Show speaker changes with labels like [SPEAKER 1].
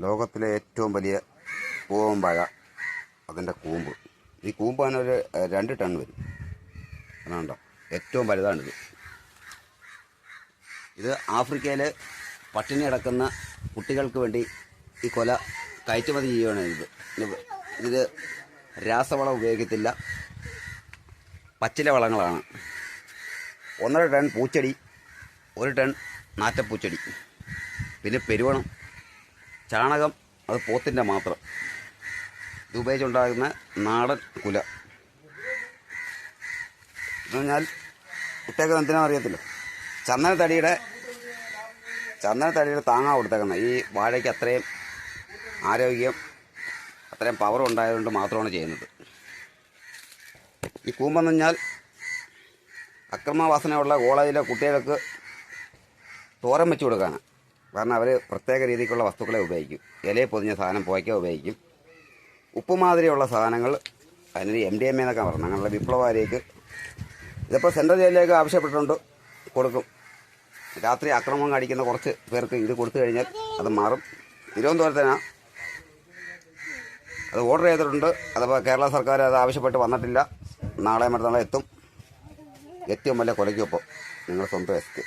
[SPEAKER 1] ലോകത്തിലെ ഏറ്റവും വലിയ പൂവമ്പഴ, അതിൻ്റെ കൂമ്പ്. ഈ കൂമ്പ് തന്നെ ഒരു 2 ടൺ വരും. അതുകൊണ്ടോ ഏറ്റവും വലുതാണിത്. ഇത് ആഫ്രിക്കയിൽ പട്ടിണി കിടക്കുന്ന കുട്ടികൾക്ക് വേണ്ടി ഈ കൊല കയറ്റുമതി ചെയ്യുകയാണ്. ഇത് രാസവളം ഉപയോഗിക്കത്തില്ല, പച്ചില വളങ്ങളാണ്. 1.5 ടൺ പൂച്ചെടി, 1 ടൺ നാറ്റപ്പൂച്ചെടി, പിന്നെ പെരുവണം, ചാണകം, അത് പോത്തിൻ്റെ മാത്രം. ഇത് ഉപയോഗിച്ചുണ്ടാകുന്ന നാടൻ കുല. എന്ന് പറഞ്ഞാൽ ഇട്ടേക്കുന്നത് എന്തിനാ അറിയത്തില്ല. ചന്ദനത്തടിയുടെ താങ്ങാ കൊടുത്തേക്കുന്നത്. ഈ വാഴയ്ക്ക് അത്രയും ആരോഗ്യം, അത്രയും പവർ ഉണ്ടായതുകൊണ്ട് മാത്രമാണ് ചെയ്യുന്നത്. ഈ കൂമ്പെന്ന് പറഞ്ഞാൽ അക്രമവാസനയുള്ള കോളേജിലെ കുട്ടികൾക്ക് തോരൻ വെച്ച് കൊടുക്കാനാണ്. കാരണം അവർ പ്രത്യേക രീതിക്കുള്ള വസ്തുക്കളെ ഉപയോഗിക്കും. ഇലയെ പൊതിഞ്ഞ സാധനം പുകയ്ക്കാൻ ഉപയോഗിക്കും. ഉപ്പ് മാതിരിയുള്ള സാധനങ്ങൾ, അതിന് MDMA എന്നൊക്കെ പറഞ്ഞു, അങ്ങനെയുള്ള വിപ്ലവകാരിക്ക് ഇതിപ്പോൾ സെൻട്രൽ ജയിലിലേക്ക് ആവശ്യപ്പെട്ടുകൊണ്ട് കൊടുക്കും. രാത്രി ആക്രമണം കാണിക്കുന്ന കുറച്ച് പേർക്ക് ഇത് കൊടുത്തു കഴിഞ്ഞാൽ അത് മാറും. തിരുവനന്തപുരത്തിനാണ് അത് ഓർഡർ ചെയ്തിട്ടുണ്ട്. അതിപ്പോൾ കേരള സർക്കാർ അത് ആവശ്യപ്പെട്ട് വന്നിട്ടില്ല. നാളെ മറ്റന്നാളെ എത്തും. ഏറ്റവും വലിയ കൊലയ്ക്കൊപ്പം നിങ്ങൾ സ്വന്തം SK.